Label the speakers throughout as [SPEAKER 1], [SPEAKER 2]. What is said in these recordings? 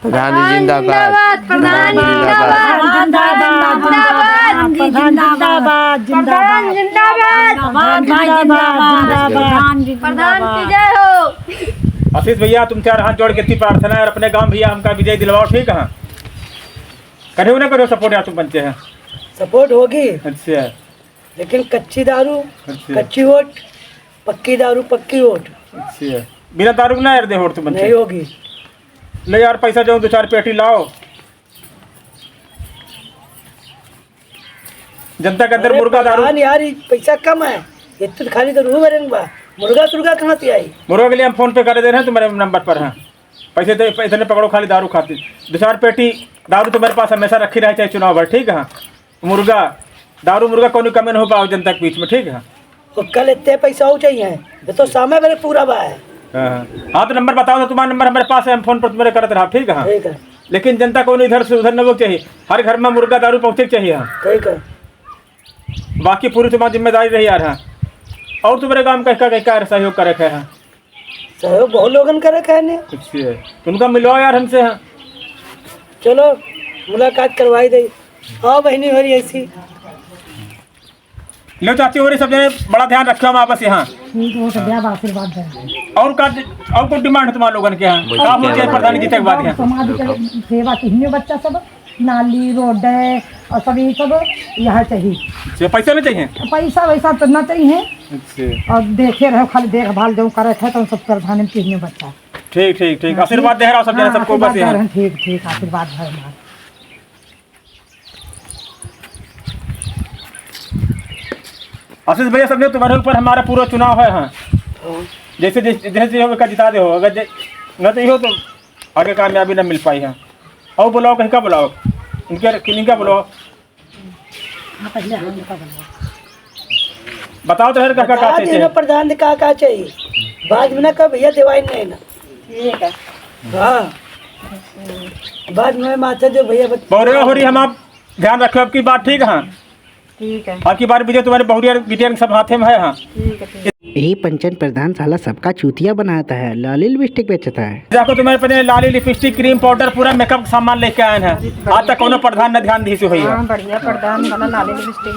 [SPEAKER 1] प्रधान जी जिंदाबाद।
[SPEAKER 2] प्रधान जिंदाबाद। प्रधान जिंदाबाद। प्रधान की जय हो।
[SPEAKER 3] आशीष भैया तुम चार हाथ जोड़ के इतनी प्रार्थना है और अपने गांव भैया हमका विजय दिलवाओ, ठीक है? करो ना करो सपोर्ट यार, तुम बनते हैं
[SPEAKER 4] सपोर्ट होगी।
[SPEAKER 3] अच्छा,
[SPEAKER 4] लेकिन कच्ची दारू
[SPEAKER 3] अच्छा,
[SPEAKER 4] कच्ची वोट, पक्की दारू पक्की वोट।
[SPEAKER 3] अच्छा, बिना दारू ना यार दे वोट तुम बनते
[SPEAKER 4] नहीं होगी।
[SPEAKER 3] ले यार पैसा जो 2-4 पेटी लाओ, जनता के अंदर मुर्गा दारू।
[SPEAKER 4] यार पैसा कम है, ये तो खाली दारू भरेंगे, मुर्गा सुर्गा कहाँ से आई?
[SPEAKER 3] मुर्गा के लिए हम फोन पे कर दे रहे हैं तुम्हारे नंबर पर। हाँ, पैसे दे, पैसे ने पकड़ो, खाली दारू खाती। 2-4 पेटी दारू तुम्हारे पास हमेशा रखी रहे, चाहे चुनाव भर, ठीक है? मुर्गा दारू मुर्गा कौन कमी नहीं हो पाओ जनता के बीच में, ठीक है?
[SPEAKER 4] तो कल इतने पैसा हो चाहिए, ये तो सामने मेरे पूरा बा है।
[SPEAKER 3] हाँ तो नंबर बताओ, तो तुम्हारा नंबर हमारे पास है, हम फोन पर तुम्हारे करते रहा, ठीक है?
[SPEAKER 4] ठीक है,
[SPEAKER 3] लेकिन जनता को इधर से उधर न वो चाहिए, हर घर में मुर्गा दारू पहुँचे चाहिए। हाँ,
[SPEAKER 4] ठीक है।
[SPEAKER 3] बाकी पूरी तुम्हारी जिम्मेदारी रही यार। हाँ, और तुम्हारे काम का सहयोग कर रखा है?
[SPEAKER 4] सहयोग बहुत लोगन कर रखा है।
[SPEAKER 3] अच्छा, उनका मिलो यार हमसे। हाँ,
[SPEAKER 4] चलो मुलाकात करवाई दे। हाँ बहनी हो रही ऐसी।
[SPEAKER 3] लो चाची हो रही, सब जने बड़ा ध्यान रखो हम आपस यहाँ। और कुछ डिमांड है तुम्हारे लोगन के यहाँ? प्रधान जी तक बात है
[SPEAKER 5] समाज के सेवा की बच्चा सब नाली रोड और सभी सब यहाँ चाहिए।
[SPEAKER 3] पैसा नहीं चाहिए?
[SPEAKER 5] पैसा वैसा तो ना चाहिए।
[SPEAKER 3] अच्छा,
[SPEAKER 5] और देखे रहो, खाली देखभाल जो करे थे तो सब प्रधान की बच्चा।
[SPEAKER 3] ठीक ठीक ठीक, आशीर्वाद दे रहा सब जने सबको बस यहाँ।
[SPEAKER 5] ठीक ठीक, आशीर्वाद है।
[SPEAKER 3] आशीष भैया समझो तुम्हारे ऊपर हमारा पूरा चुनाव है। हाँ, जैसे जैसे होगा जिता दे हो, अगर न तो हो तो आगे कामयाबी न मिल पाई है। और बुलाओ, कहीं का बुलाओ, इनका बुलाओ, बताओ तो क्या चाहिए?
[SPEAKER 4] प्रधान का चाहिए बाद में ना कब भैया दिवाई नहीं ना। ठीक है। हाँ, बाद में माता जो भैया
[SPEAKER 3] बहुरिया हो रही, हम आप ध्यान रखो आपकी बात, ठीक है? हाँ
[SPEAKER 5] ठीक है।
[SPEAKER 3] आपकी बार विजय तुम्हारे बहुरिया बिटिया सब हाथे में है। हाँ,
[SPEAKER 6] यही पंचायत प्रधान साला सबका चूतिया बनाता है, लाली लिपस्टिक बेचता है।
[SPEAKER 3] देखो तुम्हारे पता लाली लिपस्टिक क्रीम पाउडर पूरा मेकअप सामान लेके आए हैं, आज तक कोनो प्रधान न ध्यान दी से हुई है।
[SPEAKER 5] बढ़िया प्रधान वाला लाली लिपस्टिक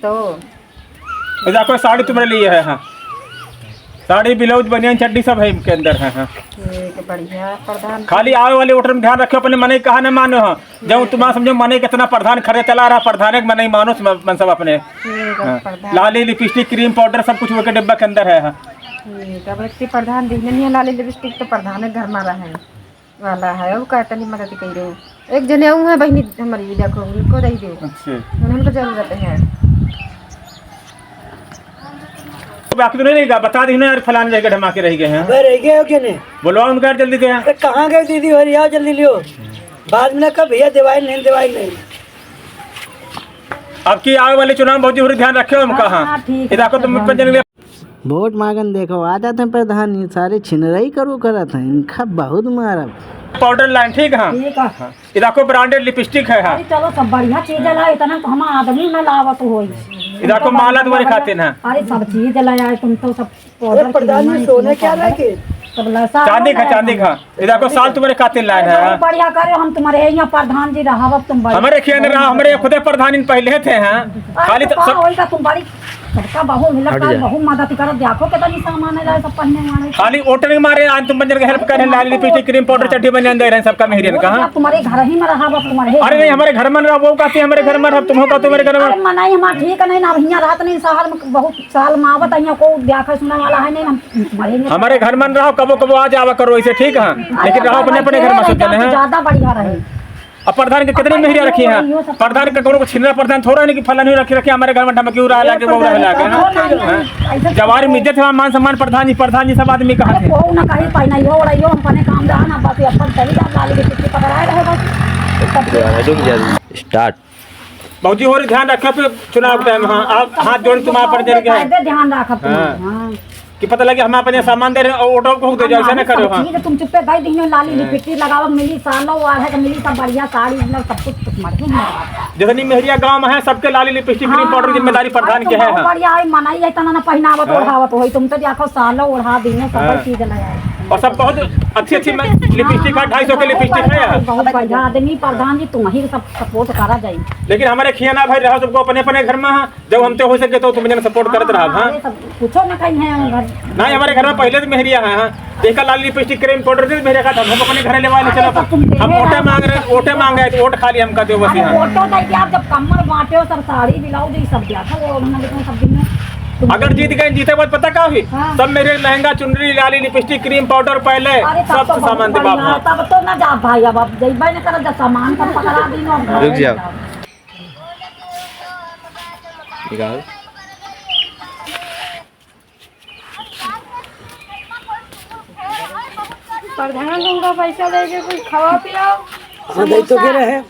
[SPEAKER 5] तो
[SPEAKER 3] देखो साड़ी तुम्हारे लिए है। हाँ, साड़ी ब्लाउज बनियान चड्डी सब है इनके अंदर है। हाँ,
[SPEAKER 5] बढ़िया प्रधान।
[SPEAKER 3] खाली आवे वाले वोटर में ध्यान रखो, अपने मने कहा न मानो। हाँ, जब तुम्हारा समझो मने कितना प्रधान खड़े चला रहा, प्रधान मने मानो मन सब अपने। हाँ, लाली लिपस्टिक क्रीम पाउडर सब कुछ वो के डिब्बा के अंदर है। हाँ,
[SPEAKER 5] प्रधान दिखने नहीं है, लाली लिपस्टिक तो प्रधान घर में रहे वाला है। और कहते नहीं मदद करो, एक जने है बहनी हमारी, देखो उनको दे दो। अच्छा, उनको जरूरत है।
[SPEAKER 3] बाकी तो नहीं बता दी ना यार, फलाने जगह धमाके रह गए हैं।
[SPEAKER 4] रह गए हो क्या? नहीं
[SPEAKER 3] बोलो उनका जल्दी से।
[SPEAKER 4] कहाँ गए दीदी हो रही है, जल्दी लियो, बाद में कब भैया दिवाई नहीं।
[SPEAKER 3] आपकी आगे वाले चुनाव बहुत जरूरी ध्यान रखे हम कहाँ तुम
[SPEAKER 6] वोट मांगन देखो आ जाते हैं प्रधान, ये सारे छिनराई करो करत हैं, इनका बहुत मारा।
[SPEAKER 3] पाउडर लाइन, ठीक है? ये देखो ब्रांडेड लिपस्टिक है। हाँ,
[SPEAKER 5] चलो सब बढ़िया चीज ला, इतना तो हम आदमी न लावत हो।
[SPEAKER 3] देखो माला तुम्हारे खाते ना।
[SPEAKER 5] अरे सब चीज लाया तुम तो सब
[SPEAKER 4] प्रधान में सोने क्या लाके
[SPEAKER 3] चांदी का। ये देखो साल तुम्हारे खाते लाइन है।
[SPEAKER 5] बढ़िया करे, हम तुम्हारे यहाँ प्रधान जी रहा, तुम
[SPEAKER 3] हमारे खेल रहा, हमारे खुद प्रधान पहले थे। हैं खाली
[SPEAKER 5] तुम बड़ी सबका बहु मिलकर बहु मदद करो, देखो कितनी सामान है सब पहनने वाले।
[SPEAKER 3] खाली वोटर मारे आज तुम बंजर हेल्प कर रहे हैं, लाली लिपस्टिक क्रीम पाउडर चड्डी बनियान दे रहे हैं सबका मेहरियन का।
[SPEAKER 5] तुम्हारे घर ही में रहा तुम्हारे।
[SPEAKER 3] अरे नहीं, हमारे घर में रहा, वो कहती है हमारे घर में रहा, तुम होगा तुम्हारे घर में
[SPEAKER 5] मनाई हमारा ठीक नहीं ना, भैया रात नहीं शहर में बहुत साल में आवत है, को देखा सुना वाला है नहीं। हम
[SPEAKER 3] हमारे घर में रहो, कबो आ जावा करो ऐसे, ठीक है? लेकिन रहो अपने घर में सोचते हैं
[SPEAKER 5] ज्यादा बढ़िया रहे।
[SPEAKER 3] अब प्रधान के कितनी मेहरिया रखी है? प्रधान का को छिनरा प्रधान थोड़ा नहीं कि फला नहीं रखी हमारे घर में धमकी उड़ा लाके वो लाके जवारी में इज्जत है, मान सम्मान प्रधान जी सब आदमी कहा थे
[SPEAKER 5] वो ना कहीं पाई नहीं हो रही हो, हम अपने काम रहा ना बस अपन चली जा, लाली की टिक्की पकड़ाए रहे बस।
[SPEAKER 1] स्टार्ट
[SPEAKER 3] बहुजी हो रही, ध्यान रखा फिर चुनाव टाइम। हाँ, आप हाथ जोड़ तुम्हारे पर दे गए,
[SPEAKER 5] ध्यान रखा
[SPEAKER 3] कि पता लगे हम अपने सामान दे रहे हैं और ऑटो को दे जाओ, ऐसा ना करो। हाँ,
[SPEAKER 5] तुम चुप्पे गई दिन लाली लिपस्टिक लगावत मिली, सालों वार है मिली, सब बढ़िया साड़ी सब कुछ मर गई।
[SPEAKER 3] जितनी मेहरिया गांव में है सबके लाली लिपस्टिक क्रीम पाउडर जिम्मेदारी प्रधान के है।
[SPEAKER 5] बढ़िया है, मनाई है तना ना पहनावत ओढ़ावत हो, तुम तो देखो सालों ओढ़ा दिन सब चीज लाया।
[SPEAKER 3] और सब बहुत अच्छी अच्छी लिपस्टिक है, 250 के लिपस्टिक है यार।
[SPEAKER 1] बहुत बढ़िया आदमी प्रधान जी, तुम ही सब सपोर्ट करा जाए।
[SPEAKER 3] लेकिन हमारे खियाना भाई रहो सबको अपने अपने घर में, जब हमते हो सके तो तुम जन सपोर्ट करते रहा। हाँ
[SPEAKER 1] अरे सब पूछो ना कहीं है घर
[SPEAKER 3] नहीं, हमारे घर में पहले तो मेहरिया है। हाँ देखा लाल लिपस्टिक क्रीम पाउडर दे मेरे का था, हम अपने घर ले वाले चलो हम वोटे मांग रहे, वोटे मांग रहे, वोट खा लिया हमका दो बस।
[SPEAKER 1] अरे
[SPEAKER 3] यहाँ
[SPEAKER 1] फोटो दे के आप जब कमर बांटे हो सब साड़ी ब्लाउज ये सब दिया था, वो हमने देखा सब दिन में
[SPEAKER 3] अगर जीत गए, जीते बाद पता क्या हुई,
[SPEAKER 1] हाँ।
[SPEAKER 3] सब मेरे लहंगा चुनरी लाली लिपस्टिक क्रीम पाउडर पहले
[SPEAKER 1] अरे तब
[SPEAKER 3] सब
[SPEAKER 1] तो
[SPEAKER 3] सामान दे
[SPEAKER 1] बढ़िया,
[SPEAKER 3] बाप।
[SPEAKER 1] तब तो ना जा भाई, अब आप जइबे न कर, जब सामान सब पकड़ा दी ना
[SPEAKER 7] रुक जाओ। निकाल।
[SPEAKER 2] प्रधान तुमका पैसा दे के कुछ खावा पिलाओ।
[SPEAKER 4] हाँ दे तो के रहे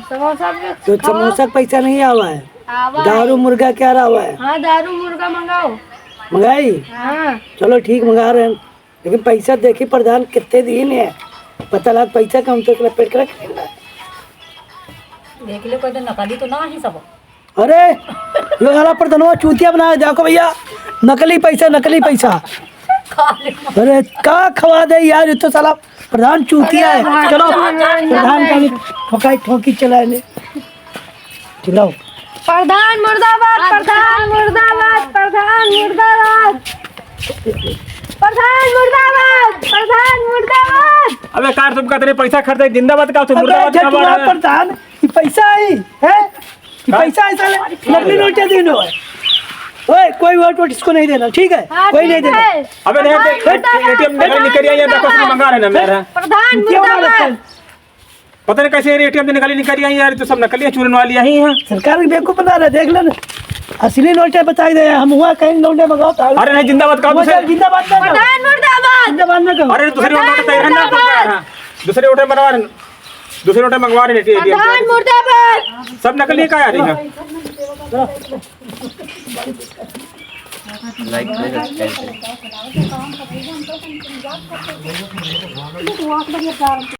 [SPEAKER 2] समोसा
[SPEAKER 4] तो समोसा का पैसा नहीं आवा है,
[SPEAKER 2] आवा।
[SPEAKER 4] दारू मुर्गा क्या रहा हुआ है,
[SPEAKER 2] हाँ दारू मुर्गा मंगाओ।
[SPEAKER 4] मंगाई।
[SPEAKER 2] हाँ
[SPEAKER 4] चलो ठीक मंगा रहे हैं, लेकिन पैसा देखी प्रधान कितने दिन है, पता लग पैसा कम तो पेट कर
[SPEAKER 1] देख ले कोई तो नकली तो ना ही सब।
[SPEAKER 4] अरे लोग हमारा प्रधानवा चूतिया बना देखो भैया, नकली पैसा। अरे का खवा दे यार, ये तो साला प्रधान चूतिया है। चलो प्रधान का भी ठोकी चलाने चलाओ।
[SPEAKER 2] प्रधान मुर्दाबाद, प्रधान मुर्दाबाद, प्रधान मुर्दाबाद, प्रधान मुर्दाबाद, प्रधान मुर्दाबाद।
[SPEAKER 3] अबे कार तुम कहते पैसा खर्चे जिंदाबाद का, तुम मुर्दाबाद का
[SPEAKER 4] जटुआ
[SPEAKER 3] बात है।
[SPEAKER 4] प्रधान ये पैसा है, ये पैसा है साले, नकली नोटें देनो है। ओए कोई वोट इसको नहीं देना, ठीक है?
[SPEAKER 2] हाँ,
[SPEAKER 4] कोई नहीं
[SPEAKER 2] ठीक
[SPEAKER 4] देना।
[SPEAKER 2] है।
[SPEAKER 3] अबे नहीं एटीएम निकल आइए, देखो उसने मंगा रहे ना मेरा।
[SPEAKER 2] प्रधान
[SPEAKER 4] क्यों ना
[SPEAKER 2] मुर्दाबाद।
[SPEAKER 4] रखा?
[SPEAKER 3] पता नहीं कैसे एटीएम से निकल आई यार, तो सब नकली चूरन वाली यही है।
[SPEAKER 4] सरकार भी बेवकूफ बना रहे, देख लेना असली नोटें बताई दे, हम हुआ कहीं नोटें मंगाओ तो
[SPEAKER 3] अरे नहीं जिंदाबाद का,
[SPEAKER 4] जिंदाबाद ना कहो,
[SPEAKER 2] प्रधान मुर्दाबाद।
[SPEAKER 4] जिंदाबाद ना कहो।
[SPEAKER 3] अरे दूसरे नोट तैयार है ना, दूसरे नोट बनवा रहे, दूसरे नोट मंगवा रहे
[SPEAKER 2] प्रधान
[SPEAKER 3] एटीएम,
[SPEAKER 2] मुर्दाबाद।
[SPEAKER 3] सब नकली का यार है।
[SPEAKER 7] लाइक कर।